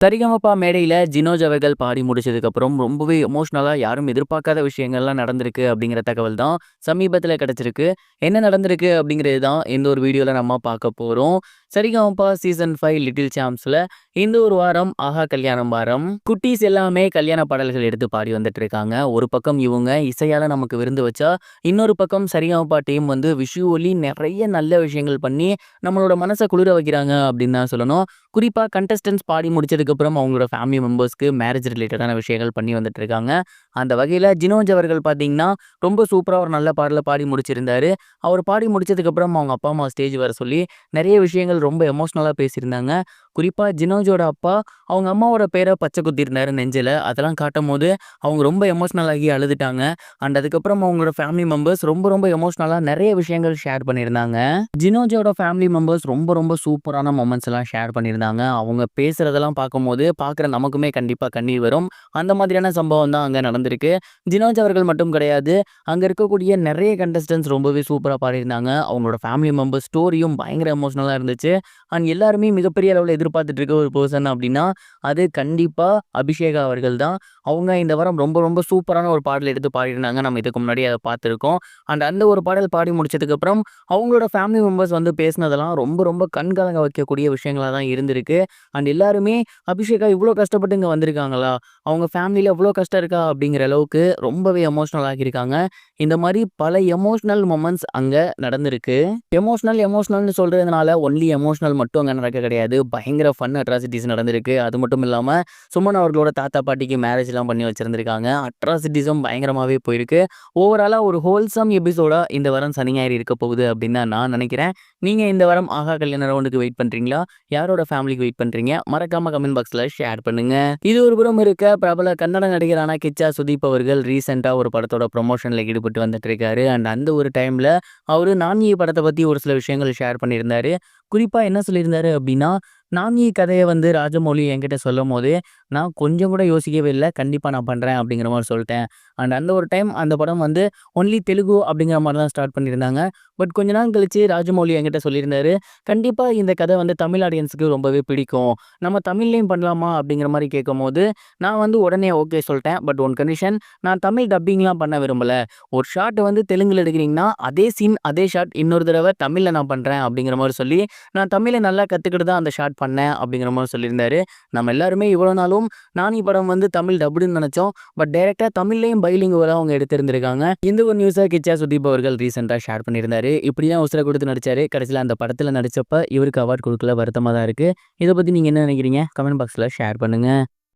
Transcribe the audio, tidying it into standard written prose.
சரிகமபா மேடையில ஜினோஜ் அவர்கள் பாடி முடிச்சதுக்கப்புறம் ரொம்பவே எமோஷனலா யாரும் எதிர்பார்க்காத விஷயங்கள்லாம் நடந்திருக்கு அப்படிங்கிற தகவல் தான் சமீபத்தில கிடைச்சிருக்கு. என்ன நடந்திருக்கு அப்படிங்கிறது தான் இந்த ஒரு வீடியோல நம்ம பார்க்க போறோம். சரிகமபா சீசன் 5 லிட்டில் சாம்ப்ஸ்ல இந்த ஒரு வாரம் ஆஹா கல்யாணம் வாரம். குட்டீஸ் எல்லாமே கல்யாண பாடல்கள் எடுத்து பாடி வந்துட்டு இருக்காங்க. ஒரு பக்கம் இவங்க இசையால நமக்கு விருந்து வச்சா, இன்னொரு பக்கம் சரிகமபா டீம் வந்து விஷுவலி நிறைய நல்ல விஷயங்கள் பண்ணி நம்மளோட மனச குளிர வைக்கிறாங்க அப்படின்னு தான் சொல்லணும். குறிப்பா கண்டஸ்டன்ட்ஸ் பாடி முடிச்சதுக்கப்புறம் அவங்களோட ஃபேமிலி மெம்பர்ஸ்க்கு மேரேஜ் ரிலேட்டடான விஷயங்கள் பண்ணி வந்துட்டு இருக்காங்க. அந்த வகையில ஜினோஜ் அவர்கள் பார்த்தீங்கன்னா, ரொம்ப சூப்பரா ஒரு நல்ல பாடல பாடி முடிச்சிருந்தாரு. அவர் பாடி முடிச்சதுக்கப்புறம் அவங்க அப்பா, அம்மா ஸ்டேஜ் வர சொல்லி நெறைய விஷயங்கள் ரொம்ப எமோஷனலா பேசியிருந்தாங்க. குறிப்பா ஜினோஜோட அப்பா அவங்க அம்மாவோட பேர பச்சை குத்திருந்தாரு நெஞ்சில. அதெல்லாம் காட்டும்போது அவங்க ரொம்ப எமோஷனல் ஆகி அழுதுட்டாங்க. அண்ட் அதுக்கப்புறம் அவங்களோட ஃபேமிலி மெம்பர்ஸ் ரொம்ப ரொம்ப எமோஷனலா நெறைய விஷயங்கள் ஷேர் பண்ணியிருந்தாங்க. ஜினோஜோட ஃபேமிலி மெம்பர்ஸ் ரொம்ப ரொம்ப சூப்பரான மொமெண்ட்ஸ் எல்லாம் ஷேர் பண்ணியிருந்தாங்க. அவங்க பேசுறதெல்லாம் பார்க்கும்போது, பார்க்குற நமக்குமே கண்டிப்பா கண்ணீர் வரும். அந்த மாதிரியான சம்பவம் தான் அங்க நடந்திருக்கு. ஜினோஜ் அவர்கள் மட்டும் கிடையாது, அங்க இருக்கக்கூடிய நெறைய கண்டஸ்டன்ட்ஸ் ரொம்பவே சூப்பரா பாடியிருந்தாங்க. அவங்களோட ஃபேமிலி மெம்பர்ஸ் ஸ்டோரியும் பயங்கர எமோஷனலா இருந்துச்சு. அண்ட் எல்லாருமே மிகப்பெரிய அளவுல எதிர்பார்த்துட்டு இருக்க ஒரு பெர்சன் அப்படின்னா, அது கண்டிப்பா அபிஷேகா அவர்கள் தான். அவங்க இந்த வாரம் ரொம்ப ரொம்ப சூப்பரான ஒரு பாடல் எடுத்து பாடியிருந்தாங்க. நம்ம இதுக்கு முன்னாடி அத பார்த்துருக்கோம். அண்ட் அந்த ஒரு பாடல் பாடி முடிச்சதுக்கப்புறம், அவங்களோட ஃபேமிலி மெம்பர்ஸ் வந்து பேசினதெல்லாம் ரொம்ப ரொம்ப கண் கலங்க வைக்கக்கூடிய விஷயங்களா தான் இருந்திருக்கு. அண்ட் எல்லாருமே அபிஷேகா இவ்ளோ கஷ்டப்பட்டு இங்க வந்திருக்காங்களா? அவங்க ஃபேமிலில இவ்ளோ கஷ்டம் இருக்கா? அப்படிங்கிற அளவுக்கு ரொம்பவே எமோஷனல் ஆகியிருக்காங்க. இந்த மாரி பல எமோஷனல் மொமெண்ட்ஸ் அங்க நடந்திருக்கு. எமோஷனல்னு சொல்றதுனால ஒன்லி எமோஷனல் மட்டும் அங்க நடக்க கிடையாது. பயங்கர ஃபன் அட்ராசிட்டீஸ் நடந்திருக்கு. அது மட்டும் இல்லாம சுமன் அவர்களோட தாத்தா, பாட்டிக்கு மேரேஜ்லாம் பண்ணி வச்சிருந்திருக்காங்க. அட்ராசிட்டீஸும் பயங்கரமாவே போயிருக்கு. ஓவராலா ஒரு ஹோல்சம் எபிசோடா இந்த வாரம் சனி, ஞாயிறு இருக்க போகுது அப்படின்னு தான் நான் நினைக்கிறேன். நீங்க இந்த வாரம் ஆஹா கல்யாண ரவுண்டுக்கு வெயிட் பண்றீங்களா? யாரோட ஃபேமிலிக்கு வெயிட் பண்றீங்க? மறக்காம கமெண்ட் பாக்ஸ்ல ஷேர் பண்ணுங்க. இது ஒரு புறம் இருக்க, பிரபல கன்னட நடிகரான கிச்சா சுதீப் அவர்கள் ரீசென்ட்டா ஒரு படத்தோட ப்ரமோஷன்ல ஈடுபட்டு வந்துட்டு இருக்காரு. அண்ட் அந்த ஒரு டைம்ல அவரு நான்யி படத்த பத்தி ஒரு சில விஷயங்கள் ஷேர் பண்ணியிருந்தாரு. குறிப்பா என்ன சொல்லியிருந்தாரு அப்படின்னா, நான்யி கதைய வந்து ராஜமௌழி என்கிட்ட சொல்லும்போது, நான் கொஞ்சம் கூட யோசிக்கவே இல்ல. கண்டிப்பா நான் பண்றேன் அப்படிங்கிற மாரி சொல்ட்டேன். அண்ட் அந்த ஒரு டைம் அந்த படம் வந்து ஒன்லி தெலுங்கு அப்படிங்கிற மாரி தான் ஸ்டார்ட் பண்ணியிருந்தாங்க. பட் கொஞ்ச நாள் கழிச்சு ராஜமௌழி என்கிட்ட சொல்லியிருந்தாரு, கண்டிப்பா இந்த கதை வந்து தமிழ் ஆடியன்ஸ்க்கு ரொம்பவே பிடிக்கும். நம்ம தமிழ்லயும் பண்ணலாமா? அப்படிங்கிற மாரி கேட்கும்போது, நான் வந்து உடனே ஓகே சொல்ட்டேன். பட் ஒன் கண்டிஷன், நான் தமிழ் டப்பிங்லாம் பண்ண விரும்பல. ஒரு ஷாட் வந்து தெலுங்குல எடுக்கிறீங்கன்னா, அதே சீன், அதே ஷாட் இன்னொரு தடவ தமிழ்ல நான் பண்றேன் அப்படிங்கிற மாரி சொல்லி, நான் தமிழ நல்லா கத்துக்கிட்டு தான் அந்த ஷாட் பண்ணேன் அப்படிங்கிற மாரி சொல்லியிருந்தாரு. நம்ம எல்லாருமே இவ்வளோ நாளும் நானி படம் வந்து தமிழ் டப்டுன்னு நெனச்சோம். பட் டைரக்ட்டா தமிழ்லயும் பைலிங்குவலா அவங்க எடுத்திருந்திருக்காங்க. இந்த ஒரு நியூஸ கிச்சா சுதீப் அவர்கள் ரீசென்ட்டா ஷேர் பண்ணியிருந்தாரு. இப்படிதான் உசுர குடுத்து நடிச்சாரு. கடைசில அந்த படத்துல நடிச்சப்ப இவருக்கு அவார்ட் குடுக்கல, வருத்தமா தான் இருக்கு. இத பத்தி நீங்க என்ன நெனைக்கிறீங்க? கமெண்ட் பாக்ஸ்ல ஷேர் பண்ணுங்க.